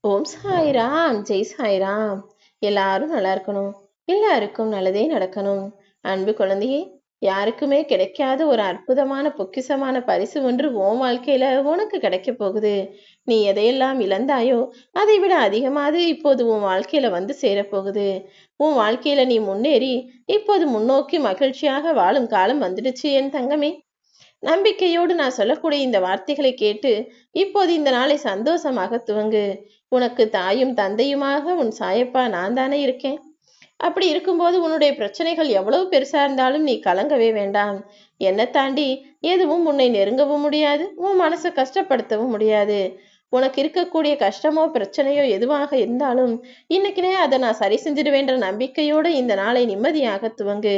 ஓம் சாய்ராம், ஜெய் சாய்ராம். எல்லாரும் நல்லா இருக்கணும். எல்லாருக்கும் நல்லதே நடக்கணும். அன்பு குழந்தையே, யாருக்குமே கிடைக்காத ஒரு அற்புதமான பொக்கிஷமான பரிசு ஒன்று உன் வாழ்க்கையில உனக்கு கிடைக்க போகுது. நீ எதையெல்லாம் இழந்தாயோ அதை விட அதிகமாக இப்போது உன் வாழ்க்கையில வந்து சேரப்போகுது. உன் வாழ்க்கையில நீ முன்னேறி இப்போது முன்னோக்கி மகிழ்ச்சியாக வாழும் காலம் வந்துடுச்சு என் தங்கமே. நம்பிக்கையோடு நான் சொல்லக்கூடிய இந்த வார்த்தைகளை கேட்டு இப்போது இந்த நாளை சந்தோஷமாக துவங்கு. உனக்கு தாயும் தந்தையுமாக உன் சாயப்பா நான் தானே இருக்கேன். அப்படி இருக்கும்போது உன்னுடைய பிரச்சனைகள் எவ்வளவு பெருசா இருந்தாலும் நீ கலங்கவே வேண்டாம். என்னை தாண்டி எதுவும் உன்னை நெருங்கவும் முடியாது, உன் மனசை கஷ்டப்படுத்தவும் முடியாது. உனக்கு இருக்கக்கூடிய கஷ்டமோ பிரச்சனையோ எதுவாக இருந்தாலும் இன்னைக்குனே அதை நான் சரி செஞ்சிடுவேன்ற நம்பிக்கையோடு இந்த நாளை நிம்மதியாக துவங்கு.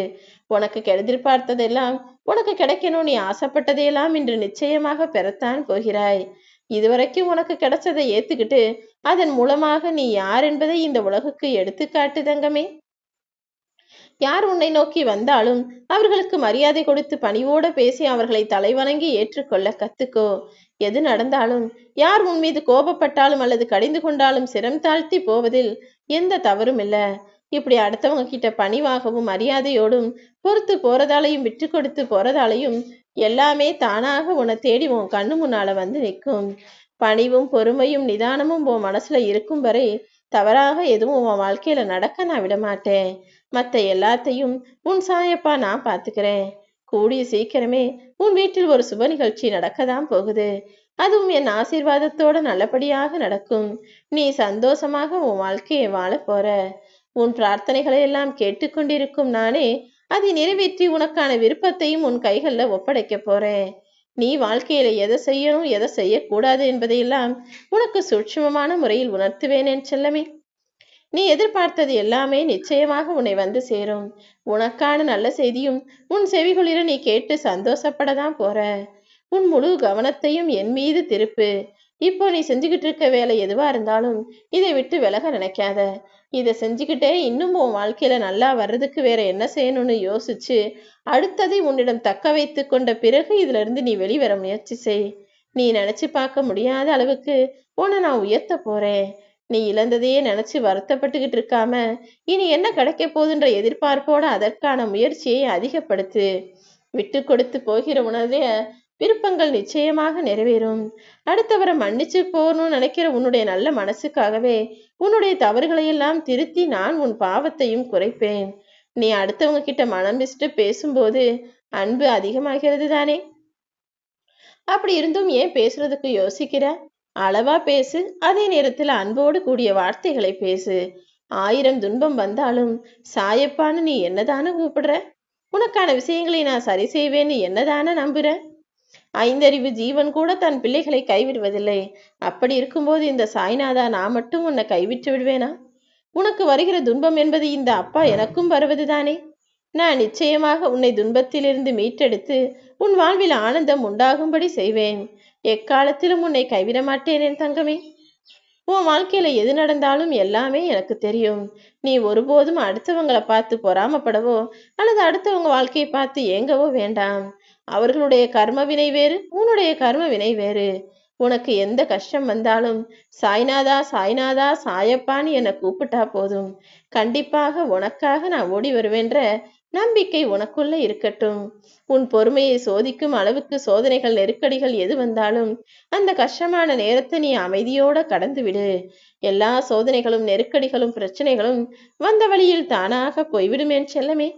உனக்கு எதிர்பார்த்ததெல்லாம் உனக்கு கிடைக்கணும், நீ ஆசைப்பட்டதையெல்லாம் இன்று நிச்சயமாக பெறத்தான் போகிறாய். இதுவரைக்கும் உனக்கு கிடைச்சதை ஏத்துக்கிட்டு அதன் மூலமாக நீ யார் என்பதை இந்த உலகுக்கு எடுத்துக்காட்டு தங்கமே. யார் உன்னை நோக்கி வந்தாலும் அவர்களுக்கு மரியாதை கொடுத்து பணிவோட பேசி அவர்களை தலைவணங்கி ஏற்றுக்கொள்ள கத்துக்கோ. எது நடந்தாலும் யார் உன் மீது கோபப்பட்டாலும் அல்லது கடிந்து கொண்டாலும் சிரம் தாழ்த்தி போவதில் எந்த தவறும் இல்லை. இப்படி அடுத்தவங்க கிட்ட பணிவாகவும் மரியாதையோடும் பொறுத்து போறதாலையும் விட்டு கொடுத்து போறதாலையும் எல்லாமே தானாக உன்னை தேடி உன் கண்ணு முன்னால வந்து நிற்கும். பணிவும் பொறுமையும் நிதானமும் உன் மனசுல இருக்கும் வரை தவறாக எதுவும் உன் வாழ்க்கையில நடக்க நான் விட மாட்டேன். மற்ற எல்லாத்தையும் உன் சாயப்பா நான் பார்த்துக்கிறேன். கூடிய சீக்கிரமே உன் வீட்டில் ஒரு சுப நிகழ்ச்சி நடக்கதான் போகுது. அதுவும் என் ஆசீர்வாதத்தோட நல்லபடியாக நடக்கும். நீ சந்தோஷமாக உன் வாழ்க்கையை வாழ போற. உன் பிரார்த்தனைகளை எல்லாம் கேட்டுக்கொண்டிருக்கும் நானே அதை நிறைவேற்றி உனக்கான விருப்பத்தையும் உன் கைகளில் ஒப்படைக்க போறேன். நீ வாழ்க்கையில எதை செய்யணும் எதை செய்யக்கூடாது என்பதையெல்லாம் உனக்கு சூட்சுமமான முறையில் உணர்த்துவேன் என் செல்லமே. நீ எதிர்பார்த்தது எல்லாமே நிச்சயமாக உன்னை வந்து சேரும். உனக்கான நல்ல செய்தியும் உன் செவிகுளிர நீ கேட்டு சந்தோஷப்படதான் போற. உன் முழு கவனத்தையும் என் மீது திருப்பு. இப்போ நீ செஞ்சுக்கிட்டு இருக்க வேலை எதுவா இருந்தாலும் இதை விட்டு விலக நினைக்காத. இதை செஞ்சுக்கிட்டே இன்னும் உன் வாழ்க்கையில நல்லா வர்றதுக்கு வேற என்ன செய்யணும்னு யோசிச்சு அடுத்ததை உன்னிடம் தக்க வைத்து கொண்ட பிறகு இதுல இருந்து நீ வெளிவர முயற்சி செய். நீ நினைச்சு பார்க்க முடியாத அளவுக்கு உன்னை நான் உயர்த்த போறேன். நீ இழந்ததையே நினைச்சு வருத்தப்பட்டுக்கிட்டு இருக்காம இனி என்ன கிடைக்க போகுதுன்ற எதிர்பார்ப்போட அதற்கான முயற்சியை அதிகப்படுத்து. விட்டு கொடுத்து போகிற உணர்வே விருப்பங்கள் நிச்சயமாக நிறைவேறும். அடுத்தவரை மன்னிச்சு போகணும்னு நினைக்கிற உன்னுடைய நல்ல மனசுக்காகவே உன்னுடைய தவறுகளை எல்லாம் திருத்தி நான் உன் பாவத்தையும் குறைப்பேன். நீ அடுத்தவங்க கிட்ட மனம் விட்டு பேசும்போது அன்பு அதிகமாகிறது தானே. அப்படி இருந்தும் ஏன் பேசுறதுக்கு யோசிக்கிற? அளவா பேசு, அதே நேரத்துல அன்போடு கூடிய வார்த்தைகளை பேசு. 1000 துன்பம் வந்தாலும் சாயப்பான்னு நீ என்னதானே கூப்பிடுற? உனக்கான விஷயங்களை நான் சரி செய்வேன்னு என்னதானே நம்புற? ஐந்தறிவு ஜீவன் கூட தன் பிள்ளைகளை கைவிடுவதில்லை. அப்படி இருக்கும்போது இந்த சாய்நாதா நான் மட்டும் உன்னை கைவிட்டு விடுவேனா? உனக்கு வருகிற துன்பம் என்பது இந்த அப்பா எனக்கும் வருவதுதானே. நான் நிச்சயமாக உன்னை துன்பத்திலிருந்து மீட்டெடுத்து உன் வாழ்வில் ஆனந்தம் உண்டாகும்படி செய்வேன். எக்காலத்திலும் உன்னை கைவிட மாட்டேன் என் தங்கமே. உன் வாழ்க்கையில எது நடந்தாலும் எல்லாமே எனக்கு தெரியும். நீ ஒருபோதும் அடுத்தவங்களை பார்த்து பொறாமப்படவோ அல்லது அடுத்தவங்க வாழ்க்கையை பார்த்து ஏங்கவோ வேண்டாம். அவர்களுடைய கர்ம வினை வேறு, உன்னுடைய கர்ம வினை வேறு. உனக்கு எந்த கஷ்டம் வந்தாலும் சாய்நாதா சாய்நாதா சாயப்பான்னு என்னை கூப்பிட்டா போதும். கண்டிப்பாக உனக்காக நான் ஓடி வருவேன்ற நம்பிக்கை உனக்குள்ள இருக்கட்டும். உன் பொறுமையை சோதிக்கும் அளவுக்கு சோதனைகள் நெருக்கடிகள் எது வந்தாலும் அந்த கஷ்டமான நேரத்தை நீ அமைதியோட கடந்து விடு. எல்லா சோதனைகளும் நெருக்கடிகளும் பிரச்சனைகளும் வந்த வழியில் தானாக போய்விடுமேன் செல்லமே.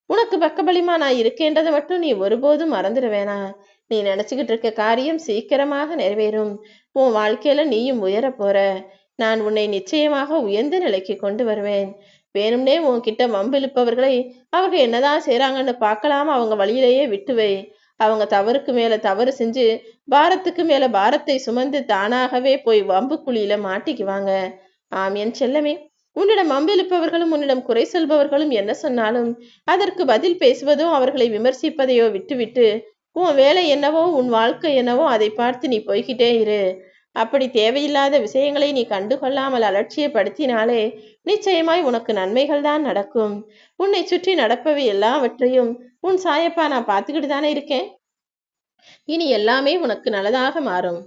உனக்கு பக்கபலிமா நான் இருக்கேன்றதை மட்டும் நீ ஒருபோதும் மறந்துட வேணாம். நீ நினைச்சுக்கிட்டு இருக்க காரியம் சீக்கிரமாக நிறைவேறும். உன் வாழ்க்கையில நீயும் உயர போற. நான் உன்னை நிச்சயமாக உயர்ந்த நிலைக்கு கொண்டு வருவேன். வேணும்னே உன்கிட்ட வம்பிழுப்பவர்களை அவங்க என்னதான் செய்றாங்கன்னு பார்க்கலாம அவங்க வழியிலேயே விட்டுவை. அவங்க தவறுக்கு மேல தவறு செஞ்சு பாரத்துக்கு மேல பாரத்தை சுமந்து தானாகவே போய் வம்பு குழியில மாட்டிக்குவாங்க. ஆம் என் செல்லமே. உன்னிடம் வம்பிழுப்பவர்களும் உன்னிடம் குறை சொல்பவர்களும் என்ன சொன்னாலும் அதற்கு பதில் பேசுவதோ அவர்களை விமர்சிப்பதையோ விட்டுவிட்டு உன் வேலை என்னவோ உன் வாழ்க்கை என்னவோ அதை பார்த்து நீ போய்கிட்டே இரு. அப்படி தேவையில்லாத விஷயங்களை நீ கண்டுகொள்ளாமல் அலட்சியப்படுத்தினாலே நிச்சயமாய் உனக்கு நன்மைகள் தான் நடக்கும். உன்னை சுற்றி நடப்பவை எல்லாவற்றையும் உன் சாயப்பா நான் பார்த்துக்கிட்டு தானே இருக்கேன். இனி எல்லாமே உனக்கு நல்லதாக மாறும்.